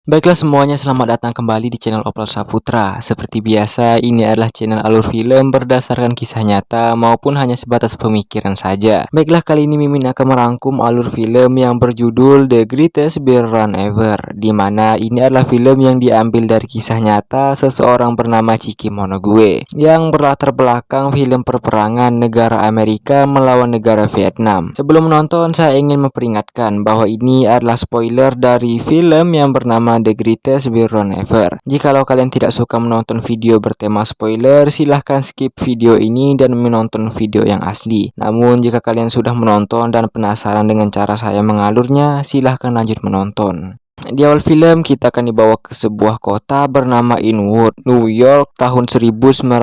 Baiklah semuanya, selamat datang kembali di channel Opal Saputra. Seperti biasa, ini adalah channel alur film berdasarkan kisah nyata maupun hanya sebatas pemikiran saja. Baiklah, kali ini Mimin akan merangkum alur film yang berjudul The Greatest Bear Run Ever, dimana ini adalah film yang diambil dari kisah nyata seseorang bernama Chiki Monogue yang berlatar belakang film perperangan negara Amerika melawan negara Vietnam. Sebelum menonton, saya ingin memperingatkan bahwa ini adalah spoiler dari film yang bernama The Greatest Bear Run Ever. Jikalau kalian tidak suka menonton video bertema spoiler, silahkan skip video ini dan menonton video yang asli. Namun jika kalian sudah menonton dan penasaran dengan cara saya mengalurnya, silahkan lanjut menonton. Di awal film kita akan dibawa ke sebuah kota bernama Inwood, New York tahun 1967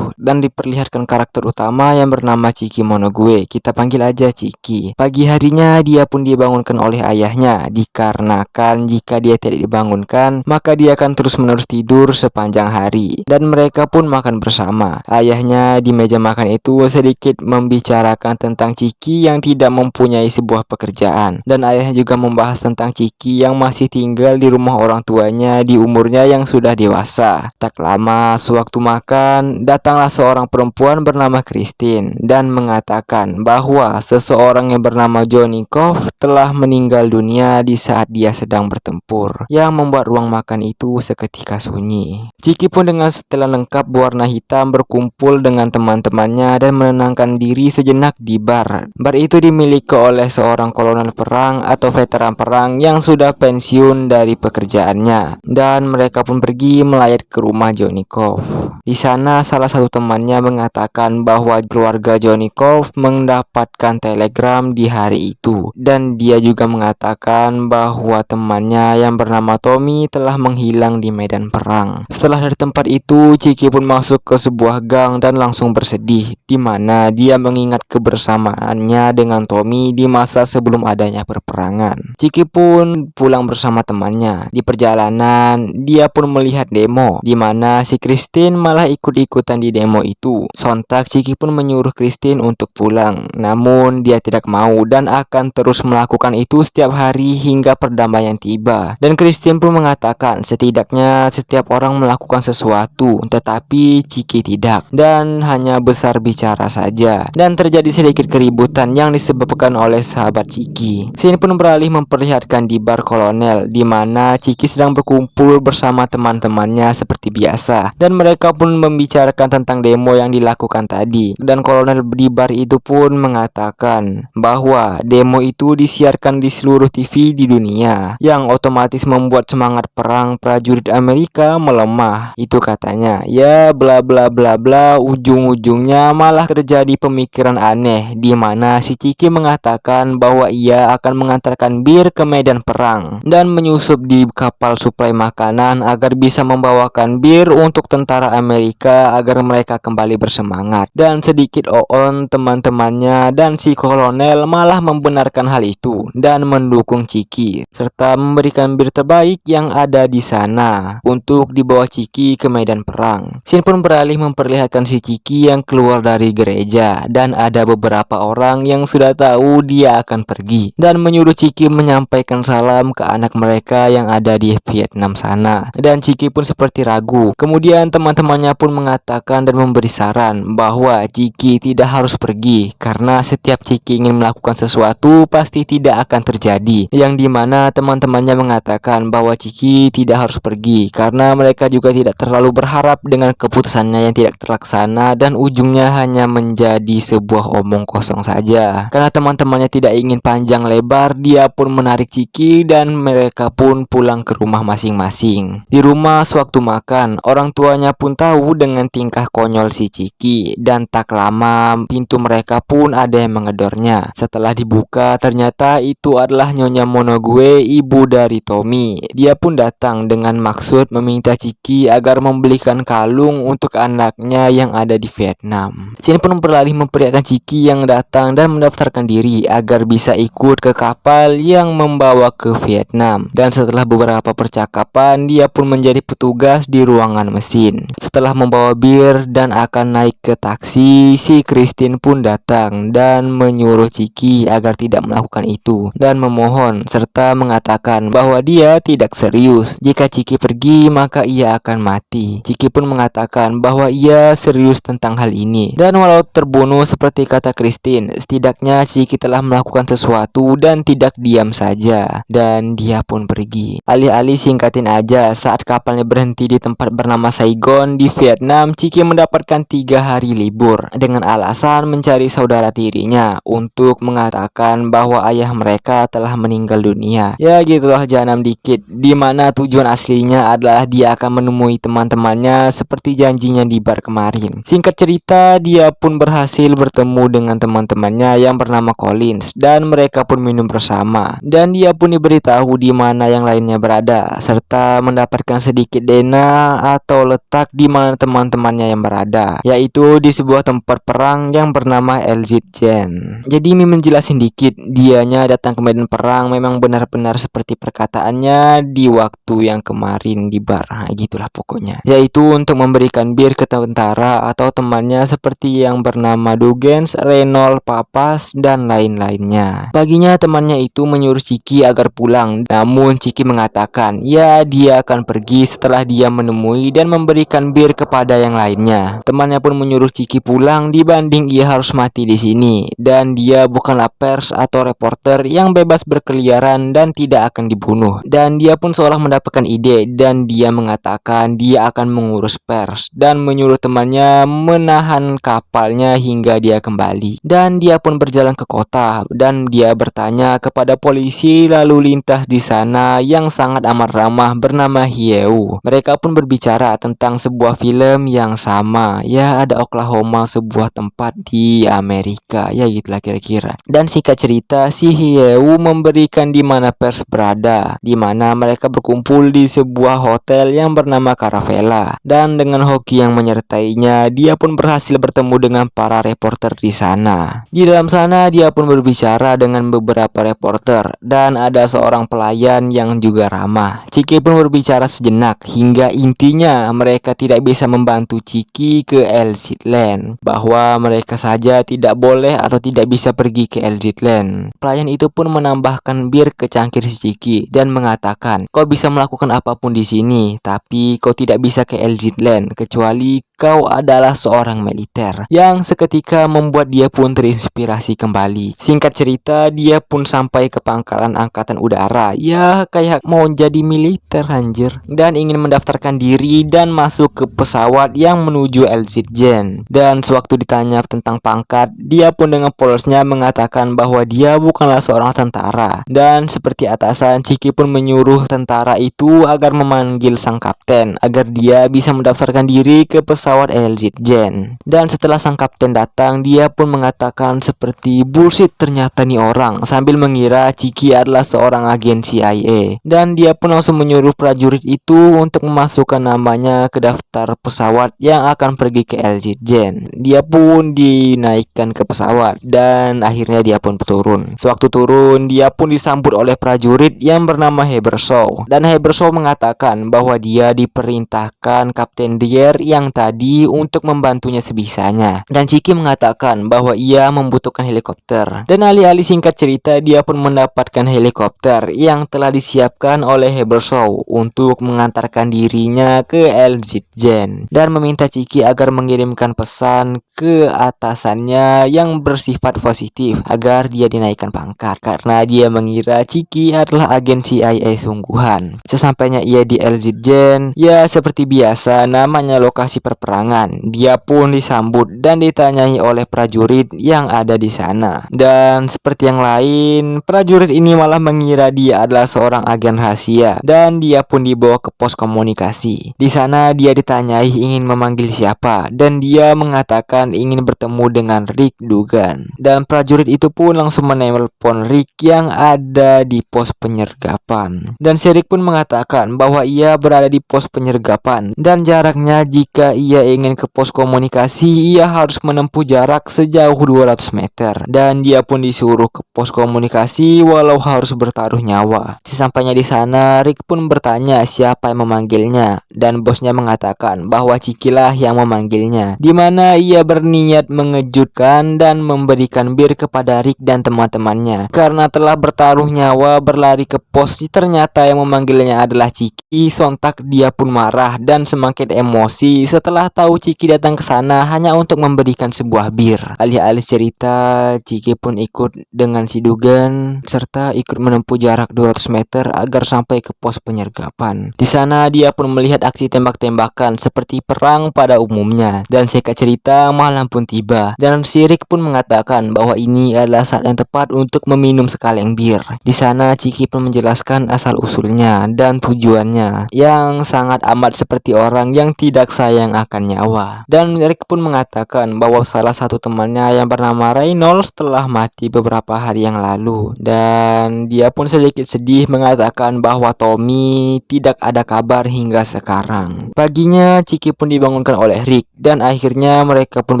dan diperlihatkan karakter utama yang bernama Chiki Monogue. Kita panggil aja Chiki. Pagi harinya dia pun dibangunkan oleh ayahnya, dikarenakan jika dia tidak dibangunkan maka dia akan terus-menerus tidur sepanjang hari. Dan mereka pun makan bersama. Ayahnya di meja makan itu sedikit membicarakan tentang Chiki yang tidak mempunyai sebuah pekerjaan, dan ayahnya juga membahas tentang Chiki yang masih tinggal di rumah orang tuanya di umurnya yang sudah dewasa. Tak lama sewaktu makan, datanglah seorang perempuan bernama Christine dan mengatakan bahwa seseorang yang bernama Johnny Cove telah meninggal dunia di saat dia sedang bertempur, yang membuat ruang makan itu seketika sunyi. Chiki pun dengan setelan lengkap berwarna hitam berkumpul dengan teman-temannya dan menenangkan diri sejenak di bar. Bar itu dimiliki oleh seorang kolonel perang atau veteran perang yang sudah pensiun dari pekerjaannya, dan mereka pun pergi melayat ke rumah Johnny Cove. Di sana salah satu temannya mengatakan bahwa keluarga Johnny Cove mendapatkan telegram di hari itu, dan dia juga mengatakan bahwa temannya yang bernama Tommy telah menghilang di medan perang. Setelah dari tempat itu, Chiki pun masuk ke sebuah gang dan langsung bersedih, di mana dia mengingat kebersamaannya dengan Tommy di masa sebelum adanya perperangan. Chiki pun pulang bersama temannya. Di perjalanan, dia pun melihat demo, di mana si Christine malah ikut-ikutan di demo itu. Sontak Chiki pun menyuruh Christine untuk pulang, namun dia tidak mau dan akan terus melakukan itu setiap hari hingga perdamaian tiba. Dan Christine pun mengatakan setidaknya setiap orang melakukan sesuatu, tetapi Chiki tidak, dan hanya besar bicara saja. Dan terjadi sedikit keributan yang disebabkan oleh sahabat Chiki. Scene pun beralih memperlihatkan di bar kolonel, di mana Chiki sedang berkumpul bersama teman-temannya seperti biasa, dan mereka pun membicarakan tentang demo yang dilakukan tadi. Dan kolonel di bar itu pun mengatakan bahwa demo itu disiarkan di seluruh TV di dunia, yang otomatis membuat semangat perang prajurit Amerika melemah. Itu katanya. Ya bla bla bla bla, ujung-ujungnya malah terjadi pemikiran aneh, di mana si Chiki mengatakan bahwa ia akan mengantarkan bir ke medan perang dan menyusup di kapal suplai makanan agar bisa membawakan bir untuk tentara Amerika agar mereka kembali bersemangat. Dan sedikit oon teman-temannya dan si kolonel malah membenarkan hal itu dan mendukung Chiki serta memberikan bir terbaik yang ada di sana untuk dibawa Chiki ke medan perang. Scene pun beralih memperlihatkan si Chiki yang keluar dari gereja, dan ada beberapa orang yang sudah tahu dia akan pergi dan menyuruh Chiki menyampaikan salam ke anak mereka yang ada di Vietnam sana. Dan Chiki pun seperti ragu. Kemudian teman-temannya pun mengatakan dan memberi saran bahwa Chiki tidak harus pergi karena setiap Chiki ingin melakukan sesuatu pasti tidak akan terjadi. Yang dimana teman-temannya mengatakan bahwa Chiki tidak harus pergi karena mereka juga tidak terlalu berharap dengan keputusannya yang tidak terlaksana, dan ujungnya hanya menjadi sebuah omong kosong saja. Karena teman-temannya tidak ingin panjang lebar, dia pun menarik Chiki dan mereka pun pulang ke rumah masing-masing. Di rumah sewaktu makan, orang tuanya pun tahu dengan tingkah konyol si Chiki, dan tak lama pintu mereka pun ada yang mengedornya. Setelah dibuka, ternyata itu adalah Nyonya Monogue, ibu dari Tommy. Dia pun datang dengan maksud meminta Chiki agar membelikan kalung untuk anaknya yang ada di Vietnam. Scene pun beralih memperlihatkan Chiki yang datang dan mendaftarkan diri agar bisa ikut ke kapal yang membawa ke Vietnam. Dan setelah beberapa percakapan, dia pun menjadi petugas di ruangan mesin. Setelah membawa bir dan akan naik ke taksi, si Christine pun datang dan menyuruh Ciki agar tidak melakukan itu dan memohon serta mengatakan bahwa dia tidak serius. Jika Ciki pergi, maka ia akan mati. Ciki pun mengatakan bahwa ia serius tentang hal ini. Dan walau terbunuh seperti kata Christine, setidaknya Ciki telah melakukan sesuatu dan tidak diam saja. Dan dia pun pergi. Alih-alih singkatin aja, saat kapalnya berhenti di tempat bernama Saigon di Vietnam, Ciki mendapatkan 3 hari libur dengan alasan mencari saudara tirinya untuk mengatakan bahwa ayah mereka telah meninggal dunia. Ya gitulah jahanam dikit, dimana tujuan aslinya adalah dia akan menemui teman-temannya seperti janjinya di bar kemarin. Singkat cerita, dia pun berhasil bertemu dengan teman-temannya yang bernama Collins dan mereka pun minum bersama. Dan dia pun diberitahu di mana yang lainnya berada serta mendapatkan sedikit dana atau letak di mana teman-temannya yang berada, yaitu di sebuah tempat perang yang bernama LZN. Jadi Mimin jelasin dikit, dianya datang ke medan perang memang benar-benar seperti perkataannya di waktu yang kemarin di bar. Nah, gitulah pokoknya, yaitu untuk memberikan bir ke tentara atau temannya seperti yang bernama Dugens, Reynolds, Papas, dan lain-lainnya. Paginya temannya itu menyuruh Ciki agar pulang, namun Ciki mengatakan ya dia akan pergi setelah dia menemui dan memberikan bir kepada yang lainnya. Temannya pun menyuruh Ciki pulang dibanding ia harus mati di sini, dan dia bukanlah pers atau reporter yang bebas berkeliaran dan tidak akan dibunuh. Dan dia pun seolah mendapatkan ide dan dia mengatakan dia akan mengurus pers dan menyuruh temannya menahan kapalnya hingga dia kembali. Dan dia pun berjalan ke kota dan dia bertanya kepada polisi lalu lintas di sana yang sangat amat ramah bernama Hieu. Mereka pun berbicara tentang sebuah film yang sama, ya ada Oklahoma, sebuah tempat di Amerika, ya gitulah kira-kira. Dan singkat cerita, si Hieu memberikan di mana pers berada, di mana mereka berkumpul di sebuah hotel yang bernama Caravela. Dan dengan hoki yang menyertainya, dia pun berhasil bertemu dengan para reporter di sana. Di dalam sana dia pun berbicara dengan beberapa reporter dan ada seorang pelayan yang juga ramah. Ciki pun berbicara sejenak hingga intinya mereka tidak bisa membantu Ciki ke LZ Land, bahwa mereka saja tidak boleh atau tidak bisa pergi ke LZ Land. Pelayan itu pun menambahkan bir ke cangkir Ciki dan mengatakan, kau bisa melakukan apapun di sini, tapi kau tidak bisa ke LZ Land kecuali kau adalah seorang militer, yang seketika membuat dia pun terinspirasi kembali. Singkat cerita, dia pun sampai ke pangkalan angkatan udara, ya kayak mau jadi militer anjir, dan ingin mendaftarkan diri dan masuk ke pesawat yang menuju LZN. Dan sewaktu ditanya tentang pangkat, dia pun dengan polosnya mengatakan bahwa dia bukanlah seorang tentara. Dan seperti atasan, Ciki pun menyuruh tentara itu agar memanggil sang kapten agar dia bisa mendaftarkan diri ke pesawat LZN. Dan setelah sang kapten datang, dia pun mengatakan seperti bullshit ternyata nih orang, sambil mengira Ciki adalah seorang agen CIA. Dan dia pun langsung menyuruh prajurit itu untuk memasukkan namanya ke daftar pesawat yang akan pergi ke LZN. Dia pun dinaikkan ke pesawat dan akhirnya dia pun turun. Sewaktu turun, dia pun disambut oleh prajurit yang bernama Hebershaw. Dan Hebershaw mengatakan bahwa dia diperintahkan Kapten Dier yang tadi untuk membantunya sebisanya. Dan Ciki mengatakan bahwa ia membutuhkan helikopter. Dan alih-alih singkat cerita, dia pun mendapatkan helikopter yang telah disiapkan oleh Hebershaw untuk mengantarkan dirinya ke LZN dan meminta Ciki agar mengirimkan pesan ke atasannya yang bersifat positif agar dia dinaikkan pangkat karena dia mengira Ciki adalah agen CIA sungguhan. Sesampainya ia di LZN, ya seperti biasa namanya lokasi perperangan, dia pun disambut dan ditanyai oleh prajurit yang ada di sana. Dan seperti yang lain, prajurit ini malah mengira dia adalah seorang agen rahasia dan dia pun dibawa ke pos komunikasi. Di sana dia ditanyai ingin memanggil siapa dan dia mengatakan ingin bertemu dengan Rick Dugan. Dan prajurit itu pun langsung menelpon Rick yang ada di pos penyergapan. Dan si Rick pun mengatakan bahwa ia berada di pos penyergapan dan jaraknya jika ia ia ingin ke pos komunikasi, ia harus menempuh jarak sejauh 200 meter. Dan dia pun disuruh ke pos komunikasi walau harus bertaruh nyawa. Sesampainya di sana, Rick pun bertanya siapa yang memanggilnya, dan bosnya mengatakan bahwa Cikilah yang memanggilnya, di mana ia berniat mengejutkan dan memberikan bir kepada Rick dan teman-temannya. Karena telah bertaruh nyawa berlari ke pos, ternyata yang memanggilnya adalah Ciki. Sontak dia pun marah dan semakin emosi setelah tahu Ciki datang ke sana hanya untuk memberikan sebuah bir. Alih-alih cerita, Ciki pun ikut dengan si Dugan serta ikut menempuh jarak 200 meter agar sampai ke pos penyergapan. Di sana dia pun melihat aksi tembak-tembakan seperti perang pada umumnya, dan singkat cerita malam pun tiba dan si Rick pun mengatakan bahwa ini adalah saat yang tepat untuk meminum sekaleng bir. Di sana Ciki pun menjelaskan asal usulnya dan tujuannya yang sangat amat seperti orang yang tidak sayang akan nyawa. Dan Rick pun mengatakan bahwa salah satu temannya yang bernama Reynolds telah mati beberapa hari yang lalu, dan dia pun sedikit sedih mengatakan bahwa Tommy tidak ada kabar hingga sekarang. Paginya Ciki pun dibangunkan oleh Rick dan akhirnya mereka pun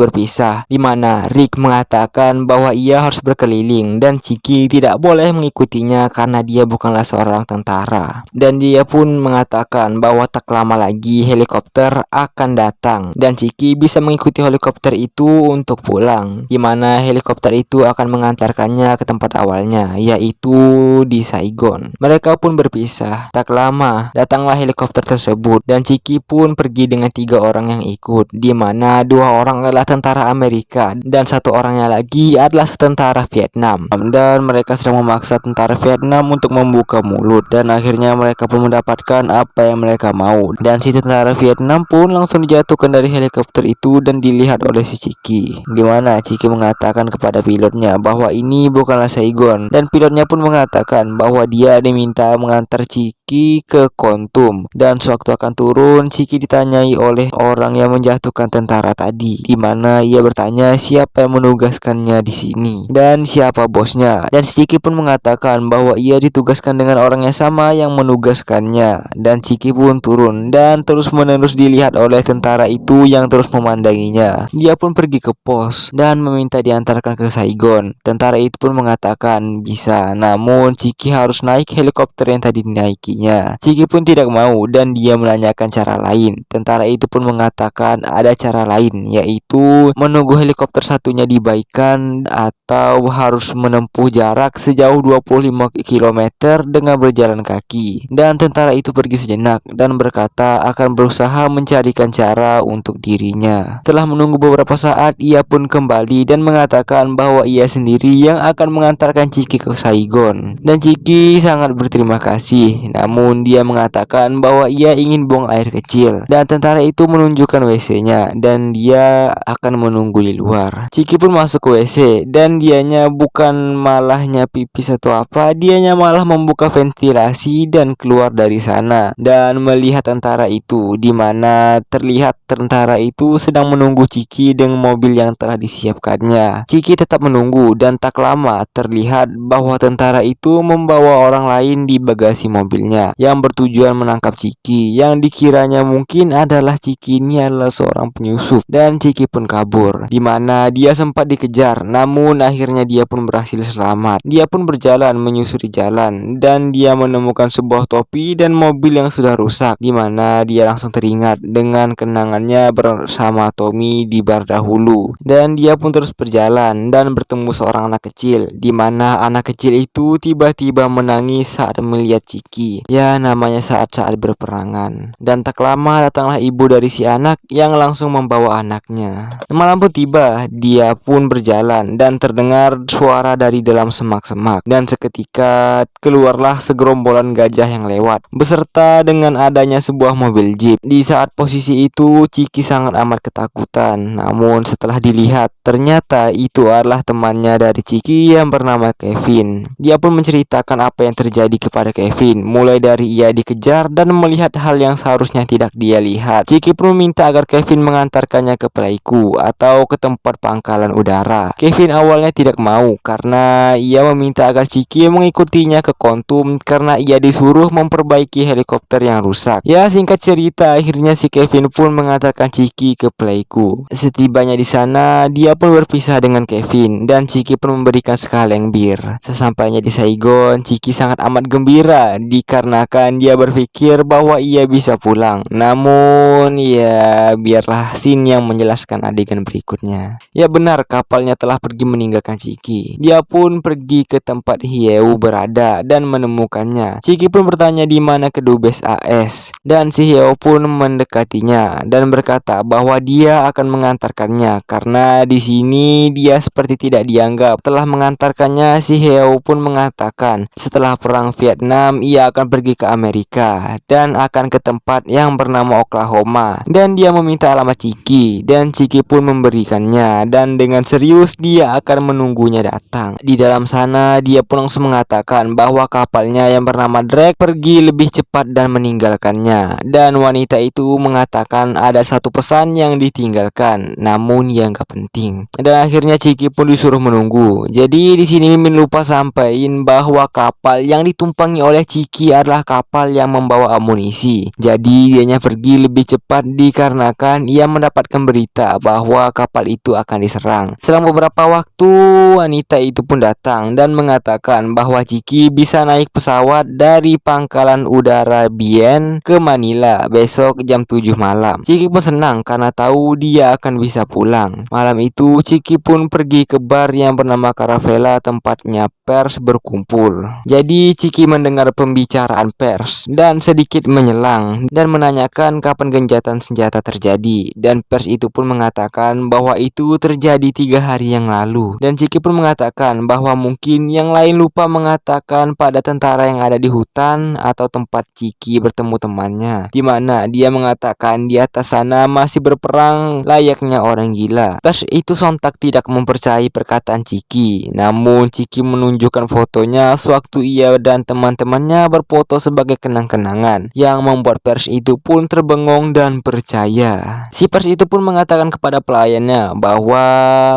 berpisah, di mana Rick mengatakan bahwa ia harus berkeliling dan Ciki tidak boleh mengikutinya karena dia bukanlah seorang tentara. Dan dia pun mengatakan bahwa tak lama lagi helikopter akan datang dan Ciki bisa mengikuti helikopter itu untuk pulang, di mana helikopter itu akan mengantarkannya ke tempat awalnya, yaitu di Saigon. Mereka pun berpisah. Tak lama datanglah helikopter tersebut dan Ciki pun pergi dengan 3 orang yang ikut, di mana 2 orang adalah tentara Amerika dan 1 orangnya lagi adalah tentara Vietnam. Dan mereka sedang memaksa tentara Vietnam untuk membuka mulut, dan akhirnya mereka pun mendapatkan apa yang mereka mau. Dan si tentara Vietnam pun langsung dijatuhkan dari helikopter itu dan dilihat oleh si Ciki, di mana Ciki mengatakan kepada pilotnya bahwa ini bukanlah Saigon, dan pilotnya pun mengatakan bahwa dia diminta mengantar Ciki ke Kontum. Dan sewaktu akan turun, Ciki ditanyai oleh orang yang menjatuhkan tentara tadi, di mana ia bertanya siapa yang menugaskannya di sini dan siapa bosnya. Dan Ciki pun mengatakan bahwa ia ditugaskan dengan orang yang sama yang menugaskannya. Dan Ciki pun turun dan terus-menerus dilihat oleh tentara itu yang terus memandanginya. Dia pun pergi ke pos dan meminta diantarkan ke Saigon. Tentara itu pun mengatakan bisa, namun Ciki harus naik helikopter yang tadi dinaikinya. Ciki pun tidak mau dan dia menanyakan cara lain. Tentara itu pun mengatakan ada cara lain, yaitu menunggu helikopter satunya dibaikan atau harus menempuh jarak sejauh 25 km dengan berjalan kaki. Dan tentara itu pergi sejenak dan berkata akan berusaha mencarikan cara untuk dirinya. Setelah menunggu beberapa saat, ia pun kembali dan mengatakan bahwa ia sendiri yang akan mengantarkan Ciki ke Saigon. Dan Ciki sangat berterima kasih, namun dia mengatakan bahwa ia ingin buang air kecil. Dan tentara itu menunjukkan WC-nya dan dia akan menunggu di luar. Ciki pun masuk ke WC dan dianya bukan malahnya pipis atau apa, dianya malah membuka ventilasi dan keluar dari sana dan melihat tentara itu, di mana terlihat tentara itu sedang menunggu Ciki dengan mobil yang telah disiapkannya. Ciki tetap menunggu dan tak lama terlihat bahwa tentara itu membawa orang lain di bagasi mobilnya yang bertujuan menangkap Ciki, yang dikiranya mungkin adalah Ciki ini adalah seorang penyusup. Dan Ciki pun kabur, di mana dia sempat dikejar, namun akhirnya dia pun berhasil selamat. Dia pun berjalan menyusuri jalan dan dia menemukan sebuah topi dan mobil yang sudah rusak, di mana dia langsung teringat dengan kenangannya bersama Tommy di bar dahulu. Dan dia pun terus berjalan dan bertemu seorang anak kecil, di mana anak kecil itu tiba-tiba menangis saat melihat Ciki. Ya, namanya saat-saat berperangan. Dan tak lama datanglah ibu dari si anak yang langsung membawa anaknya. Malam pun tiba, dia pun berjalan dan terdengar suara dari dalam semak-semak, dan seketika keluarlah segerombolan gajah yang lewat beserta dengan adanya sebuah mobil jeep. Di saat posisi itu Ciki sangat amat ketakutan, namun setelah dilihat ternyata itu adalah temannya dari Ciki yang bernama Kevin. Dia pun menceritakan apa yang terjadi kepada Kevin, mulai mulai dari ia dikejar dan melihat hal yang seharusnya tidak dia lihat. Chiki pun meminta agar Kevin mengantarkannya ke Pleiku atau ke tempat pangkalan udara. Kevin awalnya tidak mau karena ia meminta agar Chiki mengikutinya ke Kontum karena ia disuruh memperbaiki helikopter yang rusak. Ya, singkat cerita, akhirnya si Kevin pun mengantarkan Chiki ke Pleiku. Setibanya di sana, dia pun berpisah dengan Kevin dan Chiki pun memberikan sekaleng bir. Sesampainya di Saigon, Chiki sangat amat gembira dikarenakan dia berpikir bahwa ia bisa pulang. Namun ya biarlah scene yang menjelaskan adegan berikutnya. Ya benar, kapalnya telah pergi meninggalkan Chiki. Dia pun pergi ke tempat Hieu berada dan menemukannya. Chiki pun bertanya di mana kedubes AS dan si Hieu pun mendekatinya dan berkata bahwa dia akan mengantarkannya karena di sini dia seperti tidak dianggap. Telah mengantarkannya, si Hieu pun mengatakan setelah perang Vietnam ia akan pergi ke Amerika dan akan ke tempat yang bernama Oklahoma, dan dia meminta alamat Chiki dan Chiki pun memberikannya dan dengan serius dia akan menunggunya datang. Di dalam sana dia pun langsung mengatakan bahwa kapalnya yang bernama Drake pergi lebih cepat dan meninggalkannya, dan wanita itu mengatakan ada satu pesan yang ditinggalkan namun yang gak penting, dan akhirnya Chiki pun disuruh menunggu. Jadi di sini Mimin lupa sampaikan bahwa kapal yang ditumpangi oleh Chiki adalah kapal yang membawa amunisi. Jadi dianya pergi lebih cepat dikarenakan ia mendapatkan berita bahwa kapal itu akan diserang. Selang beberapa waktu, wanita itu pun datang dan mengatakan bahwa Chiki bisa naik pesawat dari pangkalan udara Bien ke Manila besok jam 7 malam. Chiki pun senang karena tahu dia akan bisa pulang. Malam itu Chiki pun pergi ke bar yang bernama Caravela, tempatnya pers berkumpul. Jadi Chiki mendengar pembicaraan pers dan sedikit menyelang dan menanyakan kapan gencatan senjata terjadi, dan pers itu pun mengatakan bahwa itu terjadi 3 hari yang lalu, dan Chiki pun mengatakan bahwa mungkin yang lain lupa mengatakan pada tentara yang ada di hutan atau tempat Chiki bertemu temannya, di mana dia mengatakan di atas sana masih berperang layaknya orang gila. Pers itu sontak tidak mempercayai perkataan Chiki, namun Chiki menunjukkan fotonya sewaktu ia dan teman-temannya berfoto sebagai kenang-kenangan, yang membuat pers itu pun terbengong dan percaya. Si pers itu pun mengatakan kepada pelayannya bahwa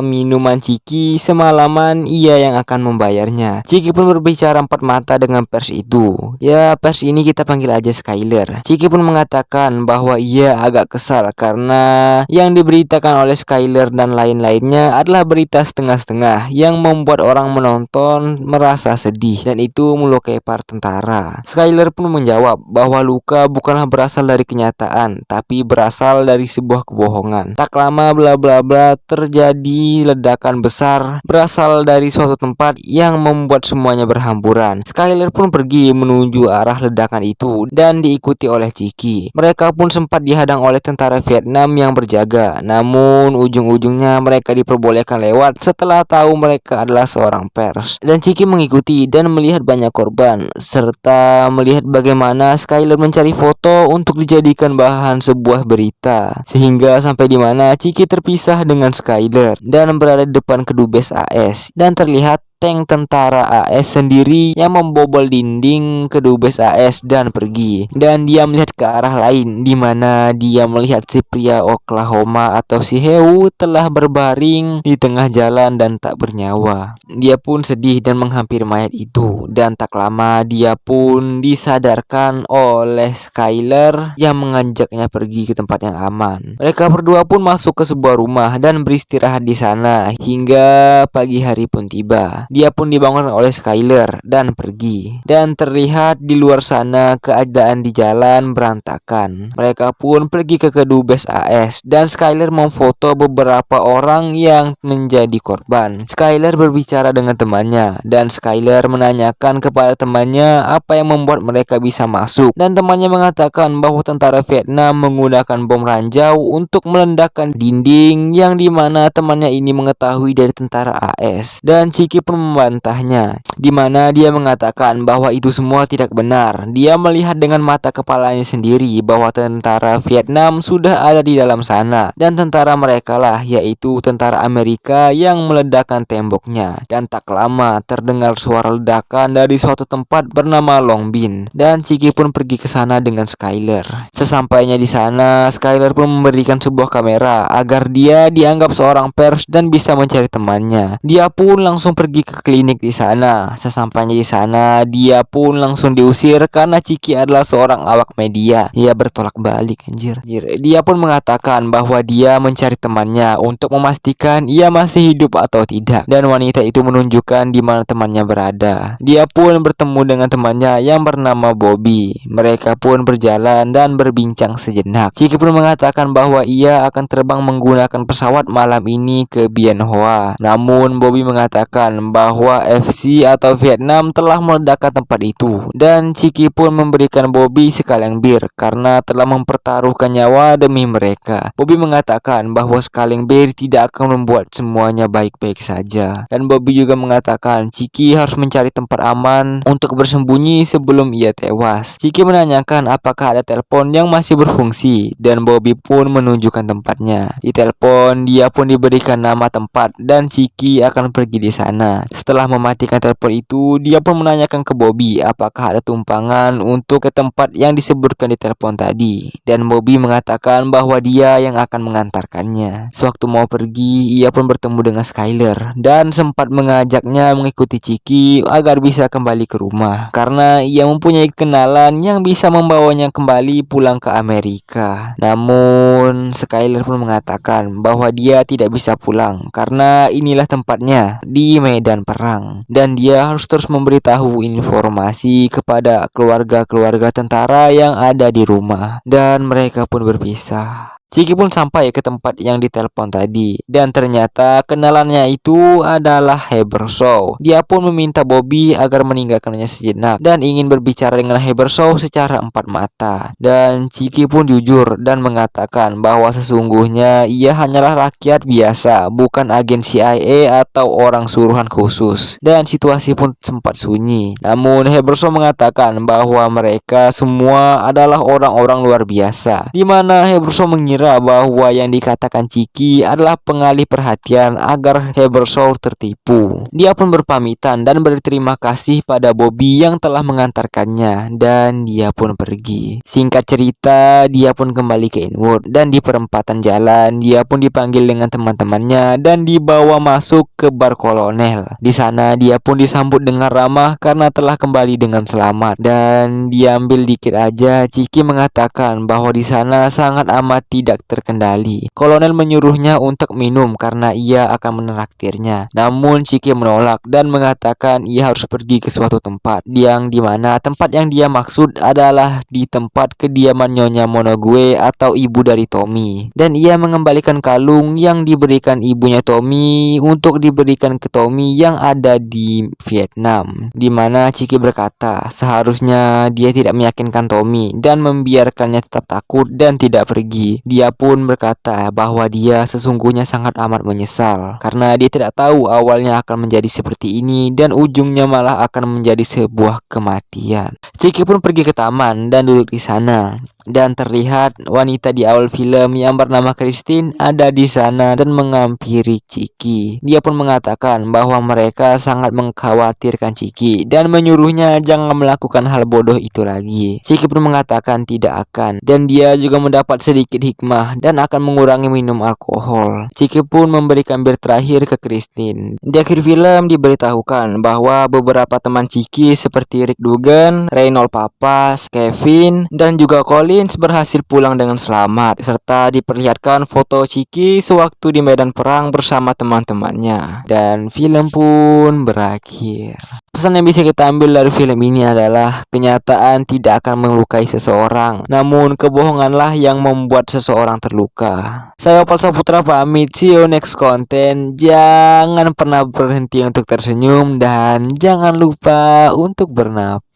minuman Chiki semalaman ia yang akan membayarnya. Chiki pun berbicara empat mata dengan pers itu. Ya, pers ini kita panggil aja Skyler. Chiki pun mengatakan bahwa ia agak kesal karena yang diberitakan oleh Skyler dan lain-lainnya adalah berita setengah-setengah yang membuat orang menonton merasa sedih, dan itu melukai para tentara. Skyler pun menjawab bahwa luka bukanlah berasal dari kenyataan, tapi berasal dari sebuah kebohongan. Tak lama bla bla bla terjadi ledakan besar berasal dari suatu tempat yang membuat semuanya berhamburan. Skyler pun pergi menuju arah ledakan itu dan diikuti oleh Chiki. Mereka pun sempat dihadang oleh tentara Vietnam yang berjaga, namun ujung-ujungnya mereka diperbolehkan lewat setelah tahu mereka adalah seorang pers. Dan Chiki mengikuti dan melihat banyak korban, serta melihat bagaimana Skyler mencari foto untuk dijadikan bahan sebuah berita, sehingga sampai di mana Chiki terpisah dengan Skyler dan berada di depan kedubes AS, dan terlihat tank tentara AS sendiri yang membobol dinding kedubes AS dan pergi. Dan dia melihat ke arah lain, di mana dia melihat si pria Oklahoma atau si Hieu telah berbaring di tengah jalan dan tak bernyawa. Dia pun sedih dan menghampiri mayat itu, dan tak lama dia pun disadarkan oleh Skyler yang mengajaknya pergi ke tempat yang aman. Mereka berdua pun masuk ke sebuah rumah dan beristirahat di sana hingga pagi hari pun tiba. Dia pun dibangun oleh Skyler dan pergi. Dan terlihat di luar sana keadaan di jalan berantakan. Mereka pun pergi ke kedubes AS dan Skyler memfoto beberapa orang yang menjadi korban. Skyler berbicara dengan temannya dan Skyler menanyakan kepada temannya apa yang membuat mereka bisa masuk, dan temannya mengatakan bahwa tentara Vietnam menggunakan bom ranjau untuk meledakkan dinding, yang dimana temannya ini mengetahui dari tentara AS. Dan Chiki pun membantahnya, di mana dia mengatakan bahwa itu semua tidak benar. Dia melihat dengan mata kepalanya sendiri bahwa tentara Vietnam sudah ada di dalam sana, dan tentara mereka lah, yaitu tentara Amerika, yang meledakkan temboknya. Dan tak lama terdengar suara ledakan dari suatu tempat bernama Long Bin, dan Chiki pun pergi ke sana dengan Skyler. Sesampainya di sana, Skyler pun memberikan sebuah kamera agar dia dianggap seorang pers dan bisa mencari temannya. Dia pun langsung pergi ke klinik di sana. Sesampainya di sana, dia pun langsung diusir karena Chiki adalah seorang awak media. Ia bertolak balik, anjir. Dia pun mengatakan bahwa dia mencari temannya untuk memastikan ia masih hidup atau tidak, dan wanita itu menunjukkan di mana temannya berada. Dia pun bertemu dengan temannya yang bernama Bobby. Mereka pun berjalan dan berbincang sejenak. Chiki pun mengatakan bahwa ia akan terbang menggunakan pesawat malam ini ke Bien Hoa. Namun Bobby mengatakan bahwa FC atau Vietnam telah meledakkan tempat itu, dan Chiki pun memberikan Bobby sekaleng bir karena telah mempertaruhkan nyawa demi mereka. Bobby mengatakan bahwa sekaleng bir tidak akan membuat semuanya baik-baik saja, dan Bobby juga mengatakan Chiki harus mencari tempat aman untuk bersembunyi sebelum ia tewas. Chiki menanyakan apakah ada telepon yang masih berfungsi, dan Bobby pun menunjukkan tempatnya. Di telepon, dia pun diberikan nama tempat dan Chiki akan pergi di sana. Setelah mematikan telepon itu, dia pun menanyakan ke Bobby apakah ada tumpangan untuk ke tempat yang disebutkan di telepon tadi, dan Bobby mengatakan bahwa dia yang akan mengantarkannya. Sewaktu mau pergi, ia pun bertemu dengan Skyler dan sempat mengajaknya mengikuti Chiki agar bisa kembali ke rumah karena ia mempunyai kenalan yang bisa membawanya kembali pulang ke Amerika. Namun Skyler pun mengatakan bahwa dia tidak bisa pulang karena inilah tempatnya di medan perang, dan dia harus terus memberitahu informasi kepada keluarga-keluarga tentara yang ada di rumah, dan mereka pun berpisah. Chiki pun sampai ke tempat yang ditelepon tadi, dan ternyata kenalannya itu adalah Habershaw. Dia pun meminta Bobby agar meninggalkannya sejenak dan ingin berbicara dengan Habershaw secara empat mata. Dan Chiki pun jujur dan mengatakan bahwa sesungguhnya ia hanyalah rakyat biasa, bukan agen CIA atau orang suruhan khusus. Dan situasi pun sempat sunyi. Namun Habershaw mengatakan bahwa mereka semua adalah orang-orang luar biasa, di mana Habershaw mengira bahwa yang dikatakan Chiki adalah pengalih perhatian agar Habershaw tertipu. Dia pun berpamitan dan berterima kasih pada Bobby yang telah mengantarkannya, dan dia pun pergi. Singkat cerita, dia pun kembali ke Inwood, dan di perempatan jalan dia pun dipanggil dengan teman-temannya dan dibawa masuk ke bar kolonel. Di sana dia pun disambut dengan ramah karena telah kembali dengan selamat, dan diambil dikit aja Chiki mengatakan bahwa di sana sangat amat tidak terkendali. Kolonel menyuruhnya untuk minum karena ia akan menraktirnya. Namun Chiki menolak dan mengatakan ia harus pergi ke suatu tempat, yang dimana tempat yang dia maksud adalah di tempat kediaman Nyonya Monogue atau ibu dari Tommy. Dan ia mengembalikan kalung yang diberikan ibunya Tommy untuk diberikan ke Tommy yang ada di Vietnam, di mana Chiki berkata seharusnya dia tidak meyakinkan Tommy dan membiarkannya tetap takut dan tidak pergi. Dia pun berkata bahwa dia sesungguhnya sangat amat menyesal karena dia tidak tahu awalnya akan menjadi seperti ini dan ujungnya malah akan menjadi sebuah kematian. Chiki pun pergi ke taman dan duduk di sana. Dan terlihat wanita di awal film yang bernama Christine ada di sana dan menghampiri Chiki. Dia pun mengatakan bahwa mereka sangat mengkhawatirkan Chiki dan menyuruhnya jangan melakukan hal bodoh itu lagi. Chiki pun mengatakan tidak akan, dan dia juga mendapat sedikit hikmah dan akan mengurangi minum alkohol. Chiki pun memberikan bir terakhir ke Christine. Di akhir film diberitahukan bahwa beberapa teman Chiki seperti Rick Dugan, Reynold Papas, Kevin, dan juga Colin berhasil pulang dengan selamat, serta diperlihatkan foto Chiki sewaktu di medan perang bersama teman-temannya, dan film pun berakhir. Pesan yang bisa kita ambil dari film ini adalah kenyataan tidak akan melukai seseorang, namun kebohonganlah yang membuat seseorang terluka. Saya Opal Saputra pamit, see you next content. Jangan pernah berhenti untuk tersenyum dan jangan lupa untuk bernapas.